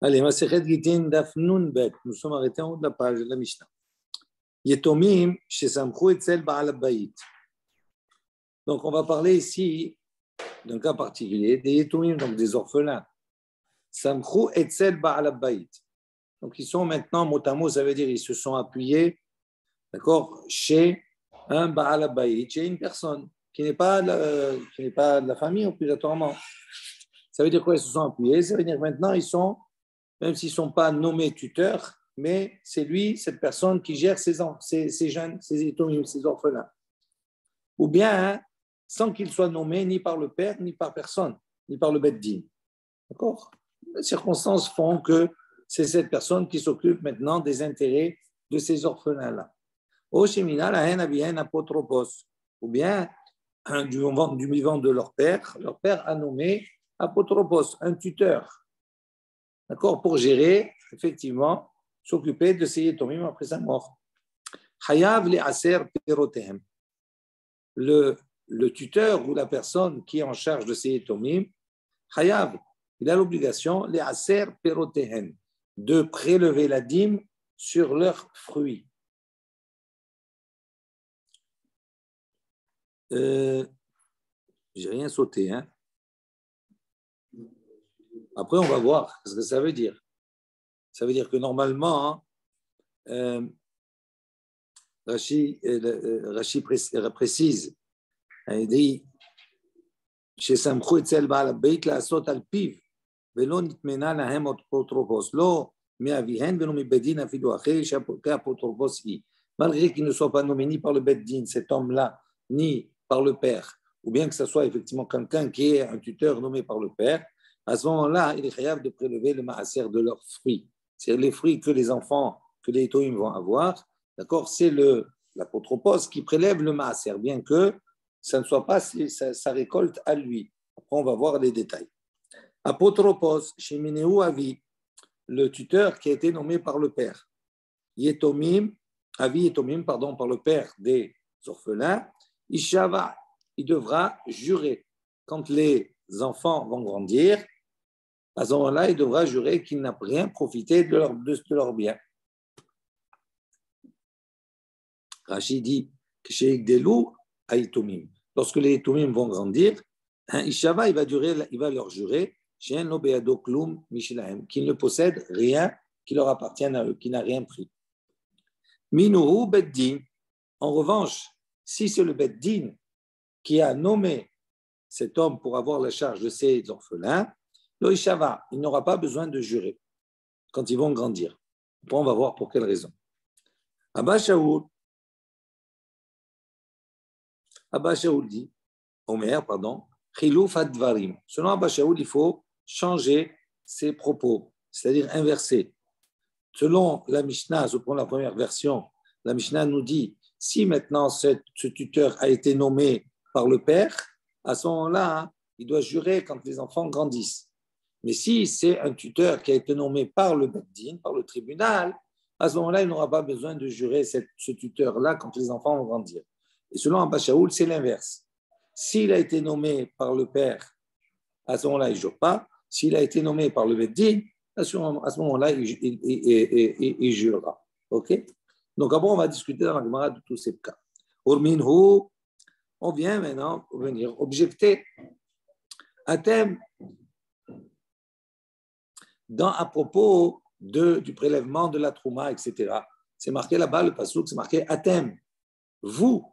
Allez, Masechet Gitin Daf Nun Bet. Nous sommes arrêtés en haut de la page de la Mishnah. Yetomim shesamchu etzel ba'al habayit. Donc, on va parler ici d'un cas particulier des yetomim, donc des orphelins. Samchu etzel ba'al habayit. Donc, ils sont maintenant mot à mot, ça veut dire ils se sont appuyés, d'accord, chez un ba'al habayit, chez une personne qui n'est pas de la famille obligatoirement. Ça veut dire quoi? Ils se sont appuyés. Ça veut dire que maintenant ils sont, même s'ils ne sont pas nommés tuteurs, mais c'est lui, cette personne qui gère ces jeunes, ces étomimes, ces orphelins. Ou bien, hein, sans qu'ils soient nommés ni par le père, ni par personne, ni par le Beth-Din. D'accord? Les circonstances font que c'est cette personne qui s'occupe maintenant des intérêts de ces orphelins-là. Ou bien, du vivant de leur père a nommé apotropos, un tuteur. D'accord, pour gérer, effectivement, s'occuper de ces yetomim après sa mort. Hayav le aser perotehem. Le tuteur ou la personne qui est en charge de ces yetomim, Hayav, il a l'obligation, le aser perotehem, de prélever la dîme sur leurs fruits. J'ai rien sauté, hein. Après, on va voir ce que ça veut dire. Ça veut dire que normalement, Rashi précise, il dit chez Samchou etzel ba'al habayit la'asot al piv velo nitmena lahem apotropos lo me'avihen velo mibedin afilu acher she'apotropos hi. Malgré qu'il ne soit pas nommé ni par le Beth-Din, cet homme-là, ni par le père, ou bien que ce soit effectivement quelqu'un qui est un tuteur nommé par le père, à ce moment-là, il est capable de prélever le maaser de leurs fruits. C'est les fruits que les enfants, que les étoïm vont avoir. D'accord, c'est l'apotropos qui prélève le maaser, bien que ça ne soit pas sa récolte à lui. Après, on va voir les détails. Apotropos, Shemineu Avi, le tuteur qui a été nommé par le père. Yetomim, Avi Yetomim, pardon, par le père des orphelins. Ishava, il devra jurer. Quand les enfants vont grandir, à ce moment-là, il devra jurer qu'il n'a rien profité de leur bien. Rachid dit que chez Igdelou, lorsque les Yetomim vont grandir, Ishava, il va leur jurer qu'il ne possède rien qui leur appartienne à eux, qui n'a rien pris. Minuhu Beddin, en revanche, si c'est le Beth-Din qui a nommé cet homme pour avoir la charge de ces orphelins, l'Oishava, il n'aura pas besoin de jurer quand ils vont grandir. Bon, on va voir pour quelle raison. Abba Shaoul dit, Omer, pardon, Chilouf advarim. Selon Abba Shaoul, il faut changer ses propos, c'est-à-dire inverser. Selon la Mishnah, selon la première version, la Mishnah nous dit si maintenant ce tuteur a été nommé par le père, à ce moment-là, il doit jurer quand les enfants grandissent. Mais si c'est un tuteur qui a été nommé par le Beth-Din, par le tribunal, à ce moment-là, il n'aura pas besoin de jurer ce tuteur-là quand les enfants vont grandir. Et selon Abba Shaoul, c'est l'inverse. S'il a été nommé par le père, à ce moment-là, il ne jure pas. S'il a été nommé par le Beth-Din, à ce moment-là, il jurera. OK? Donc, après, on va discuter dans la Gemara de tous ces cas. Urminhu, on vient maintenant venir objecter Atem à propos du prélèvement de la trouma, etc. C'est marqué là-bas, le pasouk, c'est marqué Atem. Vous,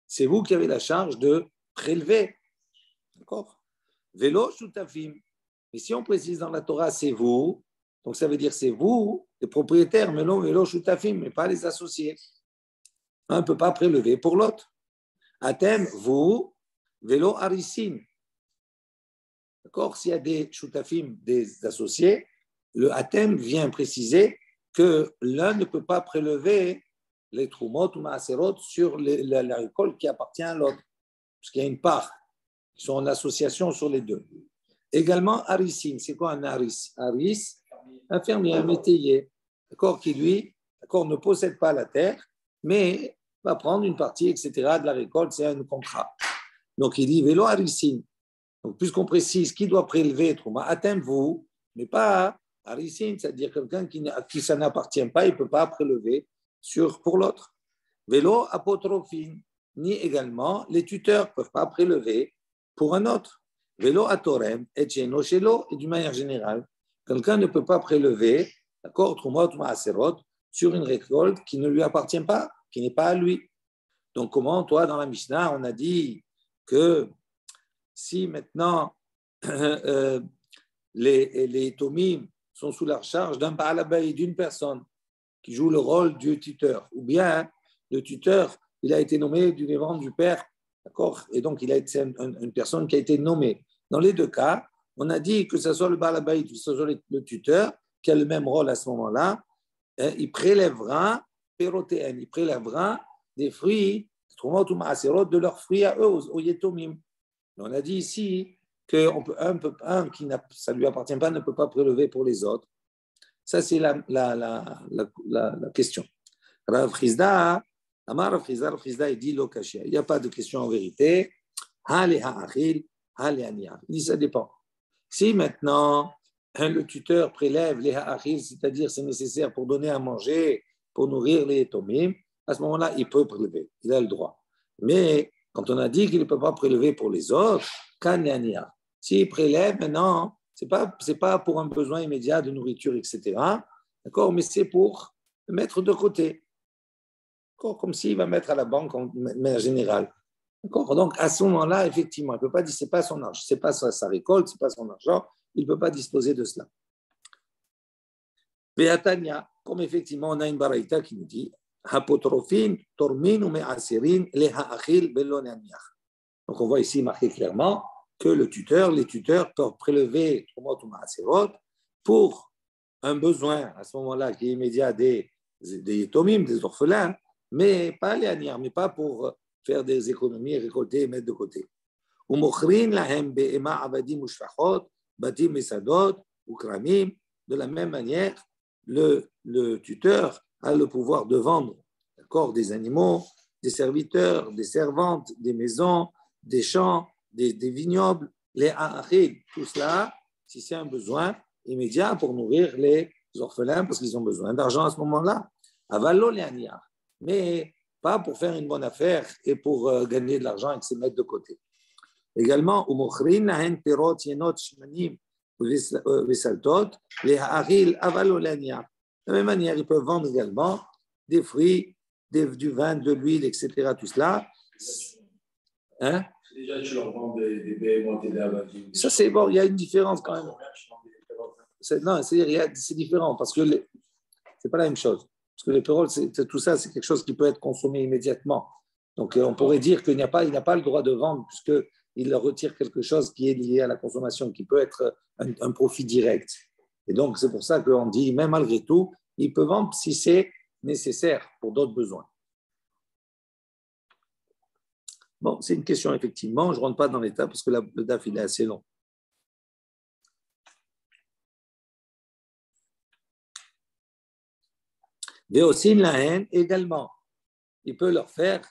c'est vous qui avez la charge de prélever. D'accord? Vélo shutafim. Mais si on précise dans la Torah, c'est vous, donc ça veut dire c'est vous, les propriétaires, mais non vélo shutafim, mais pas les associés. Un ne peut pas prélever pour l'autre. Atem, vous, vélo harissin. D'accord? S'il y a des shutafim, des associés, le atem vient préciser que l'un ne peut pas prélever les troumot ou maaserot sur la récolte qui appartient à l'autre, parce qu'il y a une part qui sont en association sur les deux. Également, harissin, c'est quoi un haris? Haris, un fermier, un métayer, d'accord, qui lui, d'accord, ne possède pas la terre, mais va prendre une partie, etc., de la récolte, c'est un contrat. Donc, il dit, vélo harissin. Donc, puisqu'on précise qui doit prélever, trouma, atteint vous, mais pas Harisin, c'est-à-dire quelqu'un à qui ça n'appartient pas, il ne peut pas prélever pour l'autre. Vélo apotrophine, ni également les tuteurs ne peuvent pas prélever pour un autre. Vélo atorem, et shelo, et d'une manière générale, quelqu'un ne peut pas prélever, d'accord, trumot maaserot, sur une récolte qui ne lui appartient pas, qui n'est pas à lui. Donc, comment, toi, dans la Mishnah, on a dit que si maintenant les tomim sont sous la charge d'un baalabay, d'une personne qui joue le rôle du tuteur, ou bien le tuteur, il a été nommé du vivant du père, d'accord, et donc il a été une personne qui a été nommée. Dans les deux cas, on a dit que ce soit le baalabay, que ce soit le tuteur, qui a le même rôle à ce moment-là, il prélèvera, il prélèvera des fruits, de leurs fruits à eux, aux yetomim. On a dit ici qu'un qui ça ne lui appartient pas ne peut pas prélever pour les autres. Ça, c'est la question. Rav Chizda, il dit il n'y a pas de question en vérité. Il dit ça dépend. Si maintenant le tuteur prélève les ha'achil, c'est-à-dire c'est nécessaire pour donner à manger, pour nourrir les tomim, à ce moment-là, il peut prélever, il a le droit. Mais quand on a dit qu'il ne peut pas prélever pour les autres, kanyania. S'il prélève maintenant, ce n'est pas pour un besoin immédiat de nourriture, etc. D'accord, mais c'est pour le mettre de côté. D'accord, comme s'il va mettre à la banque en manière générale. D'accord, donc à ce moment-là, effectivement, il ne peut pas dire ce n'est pas son argent, ce n'est pas sa récolte, ce n'est pas son argent, il ne peut pas disposer de cela. Beatania, comme effectivement on a une baraïta qui nous dit Hapotrofin, tormin ou me'asirin, les ha'achil, belonaniach. Donc on voit ici marqué clairement que les tuteurs peuvent prélever pour un besoin à ce moment-là qui est immédiat des tomim, des orphelins, mais pas les aniach, mais pas pour faire des économies, récolter et mettre de côté. De la même manière, le tuteur a le pouvoir de vendre, d'accord, des animaux, des serviteurs, des servantes, des maisons, des champs, des vignobles, les ha'achil, tout cela, si c'est un besoin immédiat pour nourrir les orphelins parce qu'ils ont besoin d'argent à ce moment-là. Avalo les aniach, mais pas pour faire une bonne affaire et pour gagner de l'argent et se mettre de côté. Également, umochrin lahen perot yenot shmanim v'saltot les ha'achil avalo les aniach. De la même manière, ils peuvent vendre également des fruits, du vin, de l'huile, etc. Tout cela. Hein? Déjà, tu leur vends des behemoths et des abadim. Ça, c'est bon, il y a une différence quand même. Non, c'est différent parce que ce n'est pas la même chose. Parce que les péroles, tout ça, c'est quelque chose qui peut être consommé immédiatement. Donc, on pourrait dire qu'il n'a pas le droit de vendre puisqu'il retire quelque chose qui est lié à la consommation, qui peut être un profit direct. Et donc, c'est pour ça qu'on dit, même malgré tout, il peut vendre si c'est nécessaire pour d'autres besoins. Bon, c'est une question, effectivement. Je ne rentre pas dans l'état parce que le DAF, il est assez long. Véosin la haine également. Il peut leur faire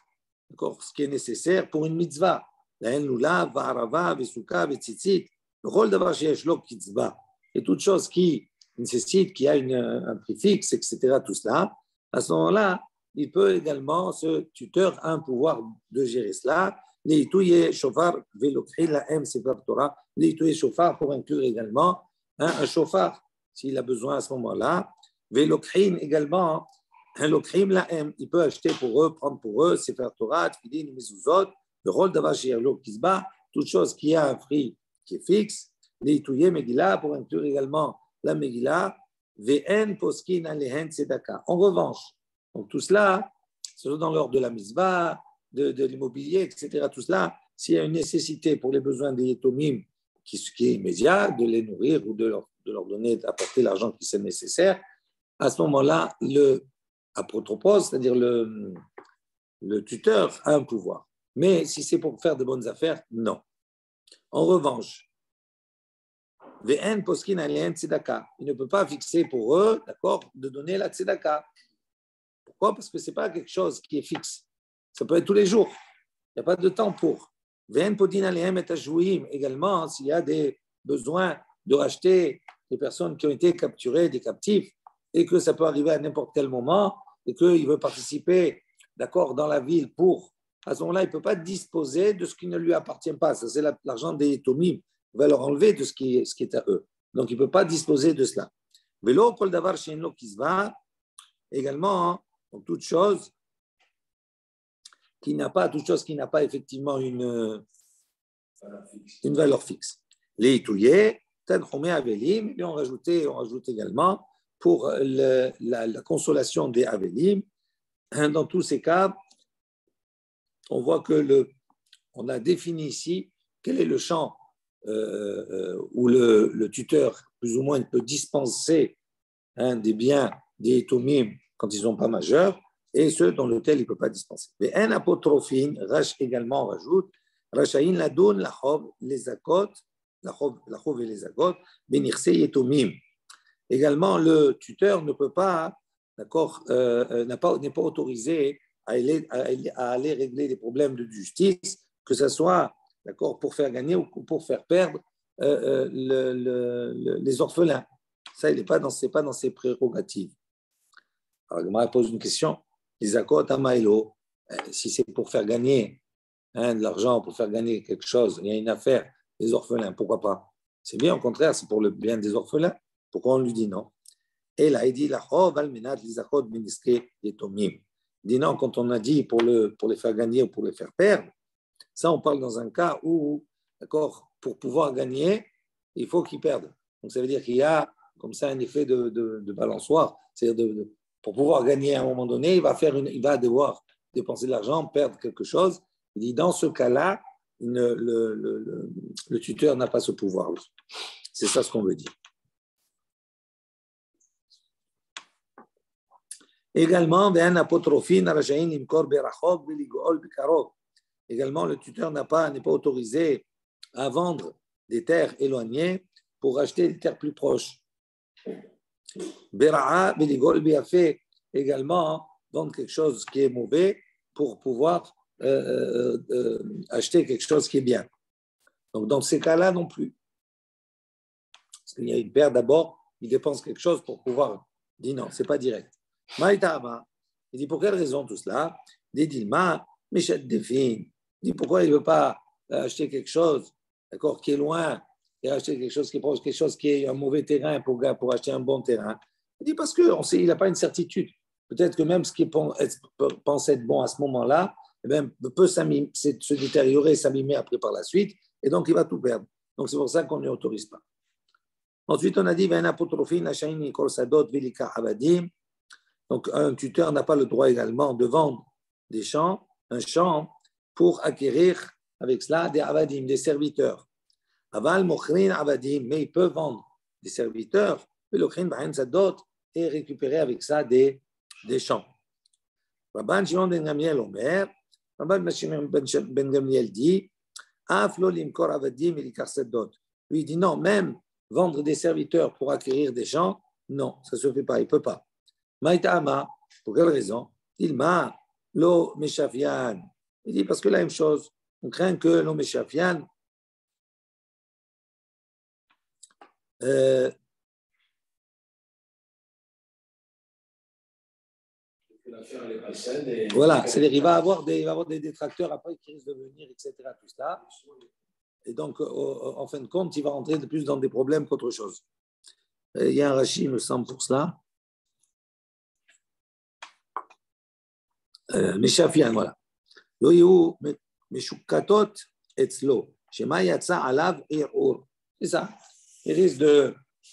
ce qui est nécessaire pour une mitzvah. La haine lula, va'arava, vesuka, vetzitzit. Le rôle d'avoir chez Eshlo, kitzvah. Et toute chose qui nécessite, qui a un prix fixe, etc., tout cela, à ce moment-là, il peut également, ce tuteur a un pouvoir de gérer cela. L'itouye shofar, velokri, la M, c'est pas Torah. L'itouye shofar pour inclure également un shofar, s'il a besoin à ce moment-là. Velokrin également, un lokrim, la M, il peut acheter pour eux, prendre pour eux, c'est faire Torah, tfilin, mezuzot, le rôle d'avoir chez Eshlo, kisba, toute chose qui a un prix qui est fixe. L'itouye Megillah pour inclure également la Megillah, VN poskin alehen tzedaka. En revanche, donc tout cela, c'est dans l'ordre de la mitzvah, de l'immobilier, etc. Tout cela, s'il y a une nécessité pour les besoins des yetomim qui est immédiat, de les nourrir ou de leur donner, d'apporter l'argent qui est nécessaire, à ce moment-là, le apotropos, c'est-à-dire le tuteur, a un pouvoir. Mais si c'est pour faire de bonnes affaires, non. En revanche, VN poskin alien tzedaka. Il ne peut pas fixer pour eux, d'accord, de donner la tzedaka. Pourquoi? Parce que ce n'est pas quelque chose qui est fixe. Ça peut être tous les jours. Il n'y a pas de temps pour. VN podin alien et tajouim également, s'il y a des besoins de racheter des personnes qui ont été capturées, des captifs, et que ça peut arriver à n'importe quel moment, et qu'il veut participer, d'accord, dans la ville pour, à ce moment-là, il ne peut pas disposer de ce qui ne lui appartient pas. Ça, c'est l'argent des Tomim. Il va leur enlever de ce qui est à eux. Donc, il ne peut pas disposer de cela. Vélo, kol davar she'eno kisva, également, donc, toute chose qui n'a pas effectivement une valeur fixe. Les itouillés, Tanchomé Avelim, et on rajoute également pour la consolation des Avelim. Dans tous ces cas, on voit que on a défini ici quel est le champ où le tuteur, plus ou moins, peut dispenser des biens des Etomim quand ils ne sont pas majeurs, et ceux dans lesquels il ne peut pas dispenser. Mais un apotrophine, Rach également, on rajoute, Rachaïn la donne la chov, les akot, la chov et les akot, benirse yetomim. Également, le tuteur ne peut pas, d'accord, n'est pas autorisé à aller régler des problèmes de justice, que ce soit, d'accord, pour faire gagner ou pour faire perdre les orphelins. Ça, il n'est pas dans ses prérogatives. Alors, je me pose une question. Les akot amailo, si c'est pour faire gagner de l'argent, pour faire gagner quelque chose, il y a une affaire, les orphelins, pourquoi pas? C'est bien, au contraire, c'est pour le bien des orphelins. Pourquoi on lui dit non? Et là, il dit la chov almenat les akot miniske yetomim. Il dit non, quand on a dit pour les faire gagner ou pour les faire perdre, ça, on parle dans un cas où, d'accord, pour pouvoir gagner, il faut qu'ils perdent. Donc, ça veut dire qu'il y a comme ça un effet de balançoire. C'est-à-dire pour pouvoir gagner à un moment donné, il va devoir dépenser de l'argent, perdre quelque chose. Il dit dans ce cas-là, le tuteur n'a pas ce pouvoir. C'est ça ce qu'on veut dire. Également, également, le tuteur n'est pas autorisé à vendre des terres éloignées pour acheter des terres plus proches. Bera'a, Beligol, Biafé, également, vendre quelque chose qui est mauvais pour pouvoir acheter quelque chose qui est bien. Donc, dans ces cas-là, non plus. Parce qu'il y a une paire d'abord, il dépense quelque chose pour pouvoir dire non, ce n'est pas direct. Maïtama, il dit pour quelle raison tout cela? Il dit Dilma, Michet Defin. Il dit pourquoi il ne veut pas acheter quelque chose, d'accord, qui est loin, et acheter quelque chose qui est proche, quelque chose qui est un mauvais terrain pour acheter un bon terrain. Il dit parce qu'il n'a pas une certitude. Peut-être que même ce qui pense être bon à ce moment-là, eh bien, peut se détériorer, s'abîmer après par la suite, et donc il va tout perdre. Donc c'est pour ça qu'on ne l'autorise pas. Ensuite, on a dit donc un tuteur n'a pas le droit également de vendre un champ pour acquérir avec cela des avadim, des serviteurs. Aval mochrin avadim, mais il peut vendre des serviteurs, et récupérer avec ça des champs. Rabban Shimon ben Gamliel Omer, Rabban Shimon ben Gamliel dit, lui il dit non, même vendre des serviteurs pour acquérir des champs, non, ça ne se fait pas, il ne peut pas. Maïtama, pour quelle raison? Il m'a lo meshafian. Il dit parce que la même chose, on craint que lo meshafian voilà, c'est-à-dire il va avoir des détracteurs après qui risquent de venir, etc. Tout ça. Et donc, en fin de compte, il va rentrer de plus dans des problèmes qu'autre chose. Il y a un Rashi, il me semble, pour cela. Meshafian, voilà. Lo yu meshukatot etzlo, shema yatsa alav irur. C'est ça. Il risque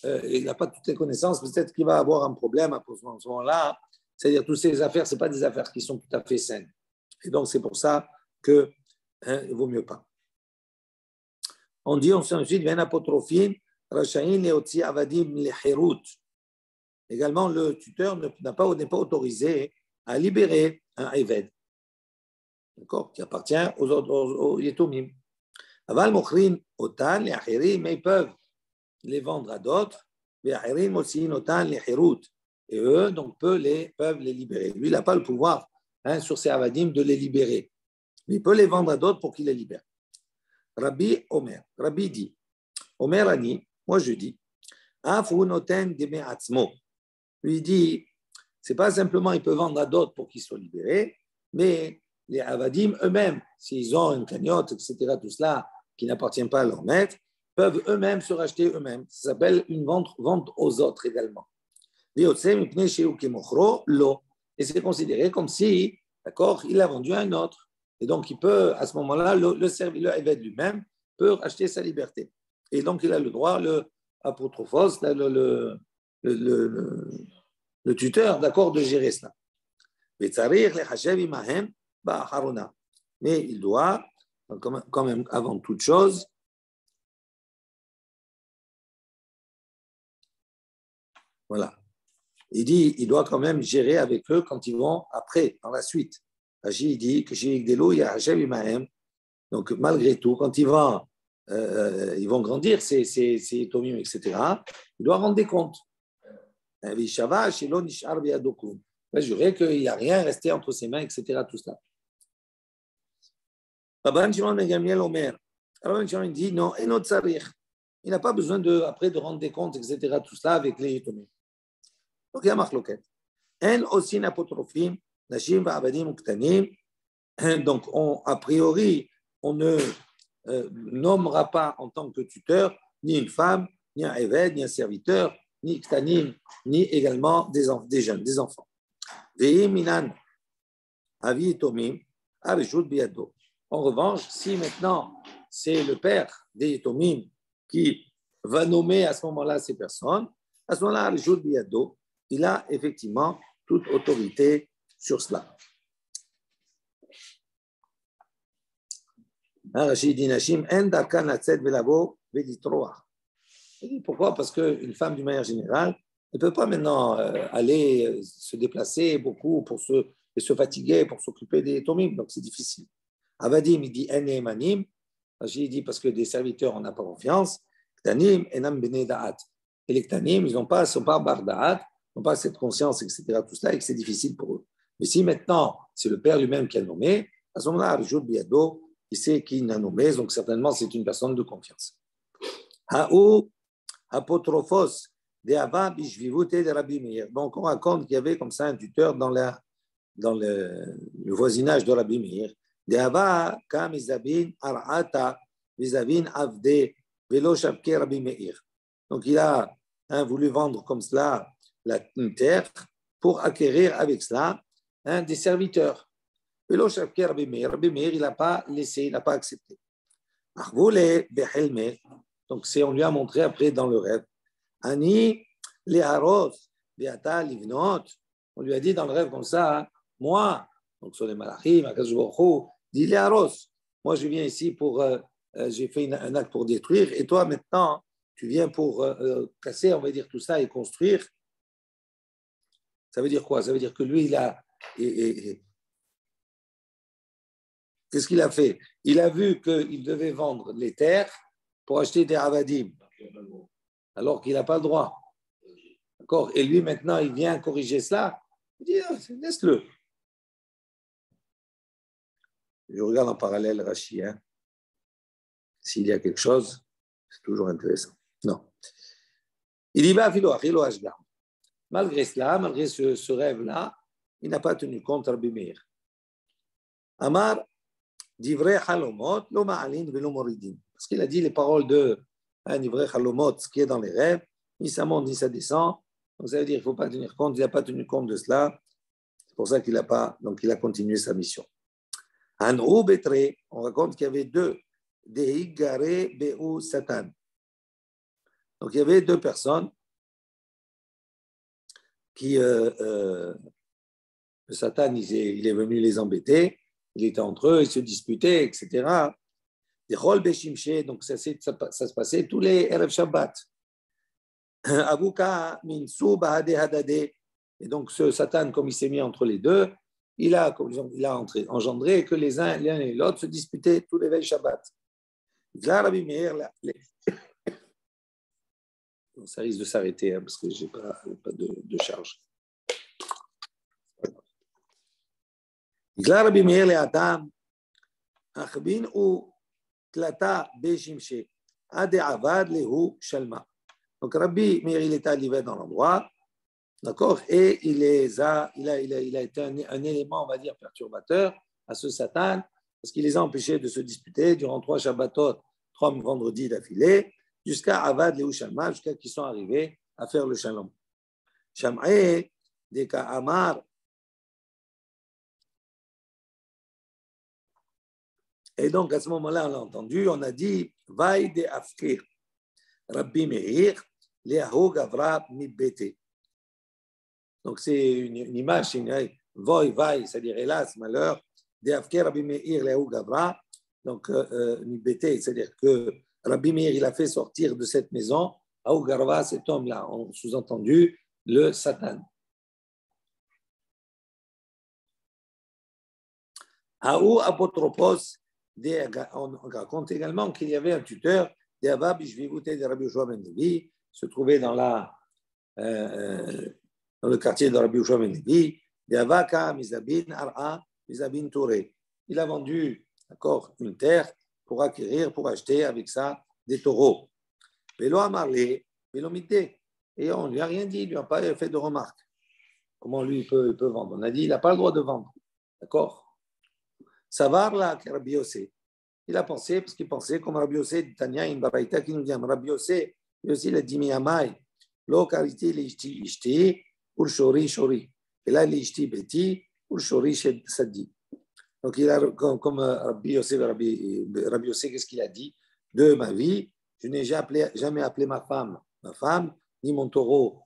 il n'a pas toutes les connaissances, peut-être qu'il va avoir un problème à ce moment-là. C'est-à-dire, toutes ces affaires, ce pas des affaires qui sont tout à fait saines. Et donc, c'est pour ça qu'il ne vaut mieux pas. On dit ensuite, également, le tuteur n'est pas mais à libérer un Eved, d'accord, qui appartient aux Yetomim. Aval Mochrin, Otan, les Achirim, mais ils peuvent les vendre à d'autres, les Achirim aussi, Otan, les Hirut. Et eux, donc, peuvent les libérer. Lui, il n'a pas le pouvoir sur ses avadim de les libérer. Mais il peut les vendre à d'autres pour qu'ils les libèrent. Rabbi Omer, Rabbi dit, Omer Ani, moi je dis, Lui dit, c'est pas simplement il peut vendre à d'autres pour qu'ils soient libérés, mais les avadim eux-mêmes, s'ils ont une cagnotte, etc., tout cela qui n'appartient pas à leur maître, peuvent eux-mêmes se racheter eux-mêmes. Ça s'appelle une vente aux autres également. Et c'est considéré comme si, d'accord, il a vendu à un autre. Et donc, il peut, à ce moment-là, le évêque lui-même peut racheter sa liberté. Et donc, il a le droit, le apotrophos, le tuteur, d'accord, de gérer cela. Mais il doit, quand même, avant toute chose, voilà. Il dit, il doit quand même gérer avec eux quand ils vont après, dans la suite. Rachid dit que chez Igdelo, il y a Hachem Imahem. Donc, malgré tout, quand ils vont grandir, ces tomim, etc., il doit rendre des comptes. Il va jurer qu'il n'y a rien resté entre ses mains, etc., tout cela. Rabban Shimon ben Gamliel Omer. Rabban Shimon dit, non, et notre sarir. Il n'a pas besoin après de rendre des comptes, etc., tout cela avec les tomim. Donc, il y a machloket. En aussi apotrophim, nashim va'abadim uktanim. Donc, a priori, on ne nommera pas en tant que tuteur ni une femme, ni un évêque, ni un serviteur, ni ktanim, ni également des jeunes, des enfants. Ve'im minan avi tomim arishut biado. En revanche, si maintenant c'est le père des tomim qui va nommer à ce moment-là ces personnes, à ce moment-là, arishut biado, il a effectivement toute autorité sur cela. Rachid dit Nashim, en darkan atzed velavo velitroa. Pourquoi? Parce qu'une femme, d'une manière générale, ne peut pas maintenant aller se déplacer beaucoup et se fatiguer pour s'occuper des tomim, donc c'est difficile. Avadim, il dit en emanim. Rachid dit parce que des serviteurs, on n'a pas confiance. Ktanim, enam bene da'at. Et les ktanim, ils ne sont pas bar da'at, n'ont pas cette conscience, etc., tout cela, et que c'est difficile pour eux. Mais si maintenant, c'est le père lui-même qui a nommé, à ce moment-là, Arjud Biado, il sait qui l'a nommé, donc certainement, c'est une personne de confiance. Ha'ou apotrophos de Ava bishvivute de Rabbi Meir. Donc, on raconte qu'il y avait comme ça un tuteur dans le voisinage de Rabbi Meir. De Ava kam izabin ar'ata izabin avde velo shavke Rabbi Meir. Donc, il a voulu vendre comme cela une terre pour acquérir avec cela des serviteurs. Velo shavke Rabbi Meir. Rabbi Meir, il n'a pas laissé, il n'a pas accepté. Donc, on lui a montré après dans le rêve. Ani leharos beata livnot. On lui a dit dans le rêve comme ça, moi, donc sur les malachim, Akadosh Baruch Hu, dit leharos. Moi, je viens ici pour, j'ai fait un acte pour détruire, et toi maintenant, tu viens pour casser, on va dire tout ça et construire. Ça veut dire quoi? Ça veut dire que lui, il a. Qu'est-ce qu'il a fait? Il a vu qu'il devait vendre les terres pour acheter des avadim, alors qu'il n'a pas le droit. D'accord? Et lui, maintenant, il vient corriger cela. Il dit, laisse-le. Je regarde en parallèle Rashi. S'il y a quelque chose, c'est toujours intéressant. Non. Il y va, Philo Ashgam. Malgré cela, malgré ce rêve-là, il n'a pas tenu compte de Rabbi Meir. Amar, Divrei Halomot, lo ma'alin velo moridin. Parce qu'il a dit les paroles de Divrei Halomot, ce qui est dans les rêves, ni ça monte ni ça descend. Donc ça veut dire qu'il ne faut pas tenir compte, il n'a pas tenu compte de cela. C'est pour ça qu'il n'a pas, donc il a continué sa mission. Anrou Betre, on raconte qu'il y avait deux, Dehigare Be'u Satan. Donc il y avait deux personnes qui, le Satan, il est venu les embêter, il était entre eux, ils se disputaient, etc. Des rôles Beshimche, donc ça se passait tous les Erev Shabbat. Abuka Minsu Bahade Hadade. Et donc ce Satan, comme il s'est mis entre les deux, il a engendré que les uns l'un et l'autre se disputaient tous les veilles Shabbat. Rabbi Meir, ça risque de s'arrêter parce que je n'ai pas de charge. Rabbi Meir le Adam, Achbin ou Tlata Beshimche, Ade Avad Lehu Shalma. Donc Rabbi Meir, il était arrivé dans l'endroit, d'accord, et il a été un élément, on va dire, perturbateur à ce Satan, parce qu'il les a empêchés de se disputer durant 3 Shabbatot, 3 vendredis d'affilée, jusqu'à Avad Léou Shalma, jusqu'à qu'ils sont arrivés à faire le Shalom. Sham'e, Deka Amar, et donc à ce moment-là, on l'a entendu, on a dit, Vaï de Afkir, Rabbi Meir, Leahu Gavra Mibete. Donc c'est une image, c'est une voy, vaï, c'est-à-dire hélas, malheur, de Afkir Rabbi Meir, Leahu Gavra, donc Mibete, c'est-à-dire que Rabbi Meir, il a fait sortir de cette maison, Aou Garva, cet homme-là, en sous-entendu, le Satan. Aou Apotropos, on raconte également qu'il y avait un tuteur, de Rabbi Yoshua ben Levi, se trouvait dans le quartier de Rabbi Yoshua ben Levi, de Avaka Mizabin Ar'a Mizabin Touré. Il a vendu, d'accord, une terre pour acquérir, pour acheter avec ça des taureaux. Vélo Amarlé, Vélo Mité. Et on ne lui a rien dit, il ne lui a pas fait de remarque. Comment lui il peut vendre? On a dit, il n'a pas le droit de vendre. D'accord? Savar là, Rabbi Yossé. Il a pensé, parce qu'il pensait, comme Rabbi Yossé, Tania, une baraïta qui nous dit, Rabbi Yossé, lui aussi, il a dit, Miyamai, lo kariti l'ishti ishti, ou le shori shori. Et là, l'ishti beti, ou le shori sadi. Donc, il a, comme Rabbi Yossé, qu'est-ce qu'il a dit? De ma vie, je n'ai jamais appelé ma femme, ni mon taureau.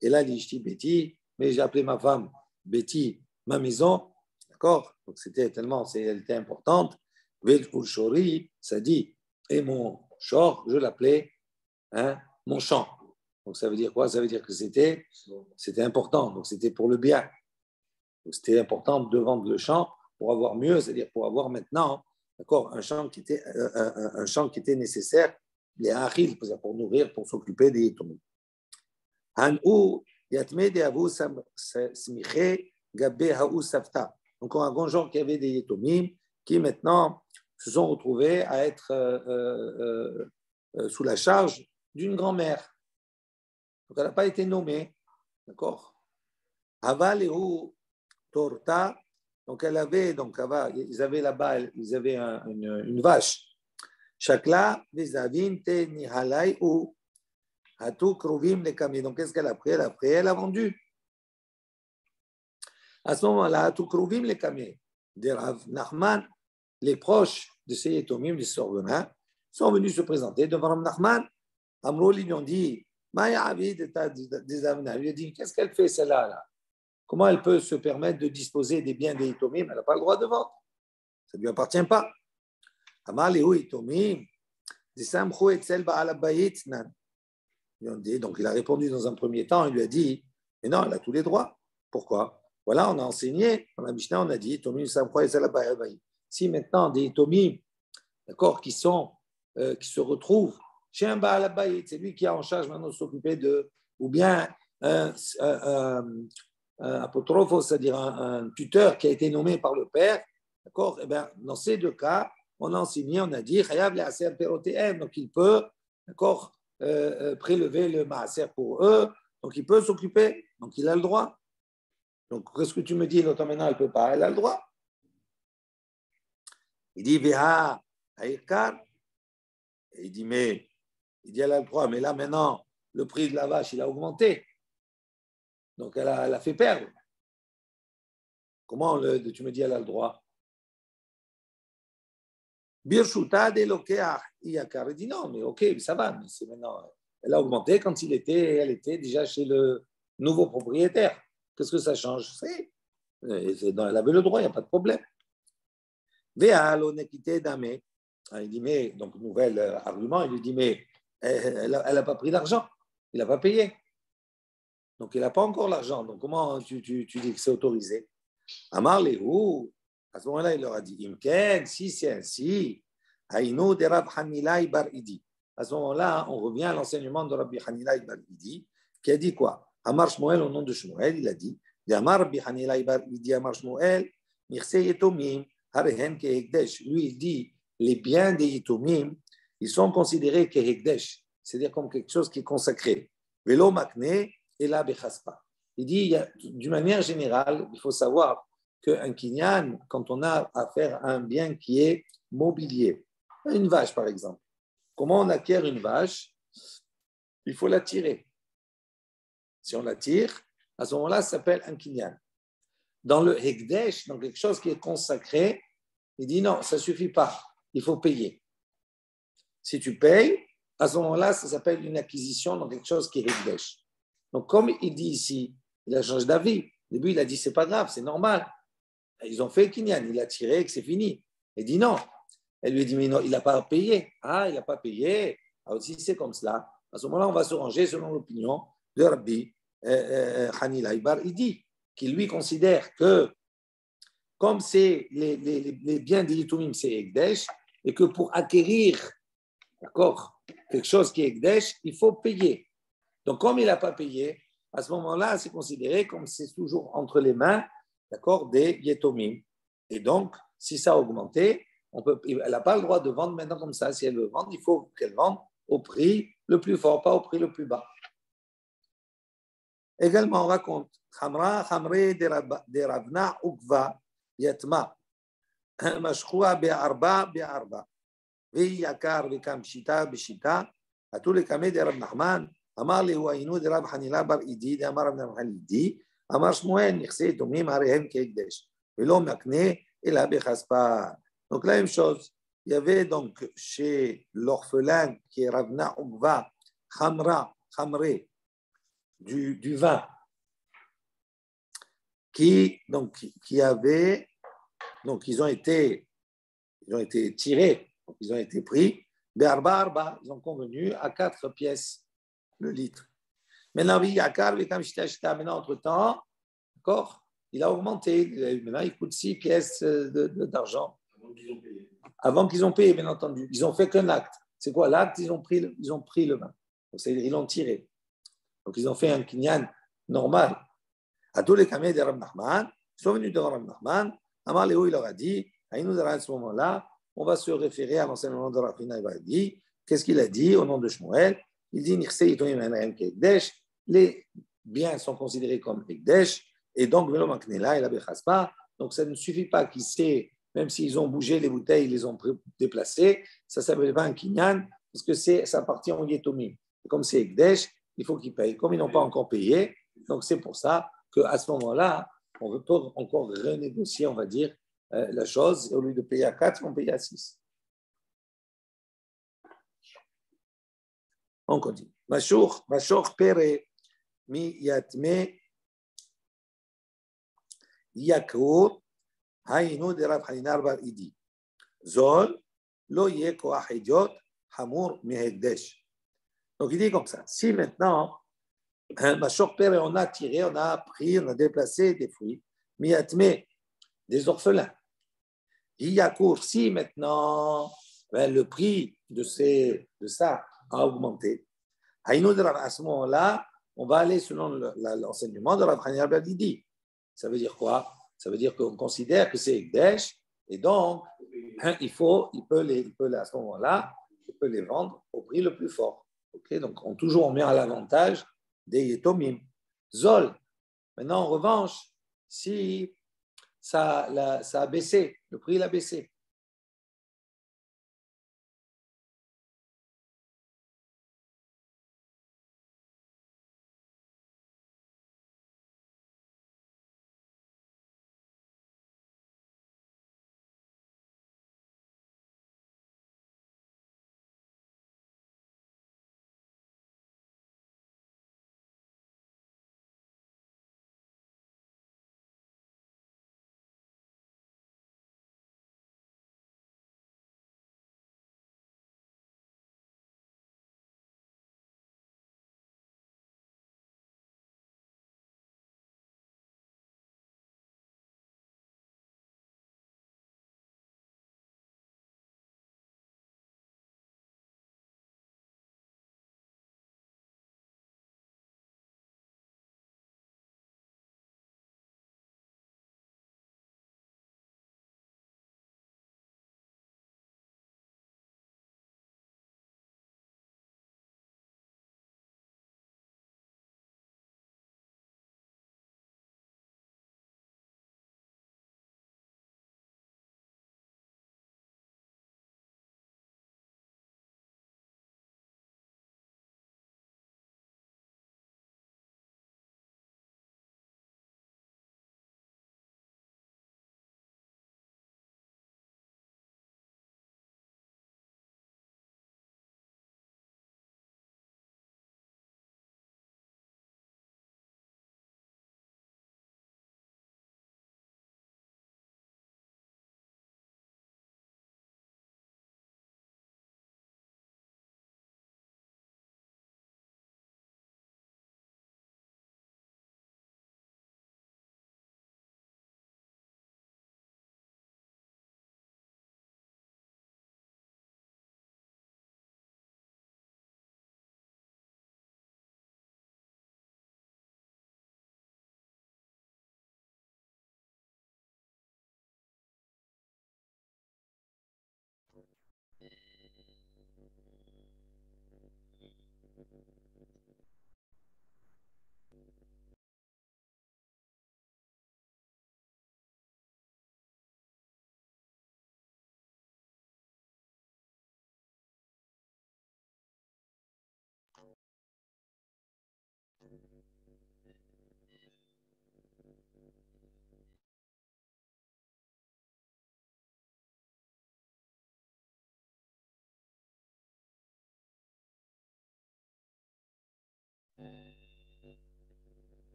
Et là, l'ishti beti, mais j'ai appelé ma femme, beti, ma maison. D'accord? Donc, elle était importante. Vel Shori, ça dit, et mon shor, je l'appelais mon champ. Donc, ça veut dire quoi? Ça veut dire que c'était important. Donc, c'était pour le bien. Donc, c'était important de vendre le champ pour avoir mieux, c'est-à-dire pour avoir maintenant, d'accord, un champ qui était nécessaire, les achil, pour nourrir, pour s'occuper des yétomim. Hanou, yatme de avou smiche, gabe haou safta. Donc, on a un grand genre qui avait des yétomim qui maintenant se sont retrouvés à être sous la charge d'une grand-mère. Donc, elle n'a pas été nommée. D'accord? Aval et ou Torta. Donc, ils avaient là-bas, une vache. Chakla, Vezavin, Te, Nihalai, ou Hatou, Krovim, les Kami. Donc, qu'est-ce qu'elle a pris? Elle a vendu. À ce moment-là, Hatou, Krovim, les Kami. De Rav Nachman, les proches de ces Yetomim, les orphelins, sont venus se présenter devant Rav Nachman. Amrou, ils lui ont dit, Maya Avid, des Avna. Il lui a dit, qu'est-ce qu'elle fait celle-là là? Comment elle peut se permettre de disposer des biens des Yetomim? Elle n'a pas le droit de vendre. Ça ne lui appartient pas. Amar Lehu Yetomim, Disamchou Etzel Baal Bayit Nan. Donc il a répondu dans un premier temps, il lui a dit, mais non, elle a tous les droits. Pourquoi? Voilà, on a enseigné, dans la Mishnah, on a dit, si maintenant des Yetomim, d'accord, qui se retrouvent chez un Baal Abayit, c'est lui qui a en charge maintenant de s'occuper ou bien un apotrophos, c'est-à-dire un tuteur qui a été nommé par le père, d'accord, et bien, dans ces deux cas, on a enseigné, on a dit, donc il peut, d'accord, prélever le maaser pour eux, donc il peut s'occuper, donc il a le droit. Donc, qu'est-ce que tu me dis? L'autre maintenant, elle ne peut pas, elle a le droit. Il dit, Veha, Aïkar. Il dit, elle a le droit, mais là, maintenant, le prix de la vache, il a augmenté. Donc, elle a fait perdre. Comment tu me dis, elle a le droit? Birshuta de Lokeach, Iyakar. Il dit, non, mais ok, ça va, mais c'est maintenant. Elle a augmenté quand elle était déjà chez le nouveau propriétaire. Qu'est-ce que ça change? Elle avait le droit, il n'y a pas de problème. Il dit, mais, donc, nouvel argument, il lui dit, mais elle n'a pas pris l'argent, il n'a pas payé. Donc, il n'a pas encore l'argent. Donc, comment tu dis que c'est autorisé? Amar Lehu, à ce moment-là, il leur a dit, Imken, si c'est ainsi, Haïnou de Rab Hanilai Bar Idi. À ce moment-là, on revient à l'enseignement de Rabbi Hanilai Bar Idi, qui a dit quoi? Amar Shmuel, au nom de Shmuel, il a dit, Amar Rabbi Hanilai Bar Idi, Amar Shmuel, Mirse Yetomim, Harehen Kehekdesh. Lui, il dit, les biens des Yetomim, ils sont considérés Kehekdesh. c'est-à-dire comme quelque chose qui est consacré. Velo makne et la bechaspa. Il dit, d'une manière générale, il faut savoir qu'un kinyan, quand on a affaire à un bien qui est mobilier, une vache par exemple, comment on acquiert une vache? Il faut la tirer. Si on la tire, à ce moment-là, ça s'appelle un kinyan. Dans le hekdesh, dans quelque chose qui est consacré, il dit non, ça ne suffit pas, il faut payer. Si tu payes, à ce moment-là, ça s'appelle une acquisition dans quelque chose qui est hekdesh. Donc, comme il dit ici, il a changé d'avis. Au début, il a dit c'est pas grave, c'est normal. Ils ont fait kinyan, il a tiré et que c'est fini. Il dit non. Elle lui dit mais non, il n'a pas payé. Ah, il n'a pas payé. Alors, si c'est comme cela, à ce moment-là, on va se ranger selon l'opinion de Rabbi Hanila Ibar. Il dit qu'il lui considère que comme c'est les biens des Yitumim, c'est Ekdesh, et que pour acquérir, d'accord, quelque chose qui est Ekdesh, il faut payer. Donc, comme il n'a pas payé, à ce moment-là, c'est considéré comme c'est toujours entre les mains, d'accord, des Yetomim. Et donc, si ça a augmenté, elle n'a pas le droit de vendre maintenant comme ça. Si elle veut vendre, il faut qu'elle vende au prix le plus fort, pas au prix le plus bas. Également, on raconte Khamra, Khamre de Ravna Ukva Yatma, Mashkhua Be'arba Be'arba, Yakar Bekam Shita Beshita, à tous les camés de Rav Nachman, Amar Lehu Ainu de Rav Hanila Bar Idi, de Amar Rav Nachman Idi, Amar Shmuel, Nichse Tomim Arehem Keegdesh, Velo Makne, et la Bechaspa. Donc, la même chose. Il y avait donc chez l'orphelin qui est Ravna Ukva, Khamra, Khamre, du vin, qui avait, donc ils ont été tirés, donc ils ont été pris, Be'arba, ils ont convenu à 4 pièces le litre. Maintenant, maintenant entre-temps, d'accord, il a augmenté, maintenant il coûte 6 pièces d'argent. Avant qu'ils ont payé, bien entendu. Ils ont fait qu'un acte. C'est quoi l'acte? Ils ont pris le vin. Donc, c'est-à-dire, ils l'ont tiré. Donc, ils ont fait un kinyan normal. À tous les camés de Rav Nachman, ils sont venus devant Rav Nachman. Amar Léo, il leur a dit, à ce moment-là, on va se référer à l'enseignement de Rav Hina. Il va dire, qu'est-ce qu'il a dit au nom de Shmuel? Il dit, les biens sont considérés comme Ekdesh, et donc, Velo Maknela et la Bechaspa. Donc, ça ne suffit pas qu'ils sait, même s'ils ont bougé les bouteilles, ils les ont déplacées, ça ne s'appelle pas un kinyan, parce que ça appartient au Yetomim. Comme c'est Ekdesh, il faut qu'ils payent. Comme ils n'ont pas encore payé, donc c'est pour ça qu'à ce moment-là, on peut encore renégocier, on va dire, la chose. Et au lieu de payer à 4, on paye à 6. On continue. Mashur pere mi yatme yakur hainu de Rav Haninar bar idi. Zol lo ye koach idiot hamur mehekdesh. Donc il dit comme ça. Si maintenant Mashur pere, on a tiré, on a pris, on a déplacé des fruits, miyatme, des orphelins. Yakur, si maintenant le prix de ça a augmenté, à ce moment-là, on va aller selon l'enseignement de Rav Haninar bar idi. Ça veut dire quoi? Ça veut dire qu'on considère que c'est Ekdesh, et donc il peut à ce moment-là, il peut les vendre au prix le plus fort. Okay? Donc toujours on met à l'avantage des Yetomim. Zol. Maintenant, en revanche, si ça a baissé, le prix a baissé.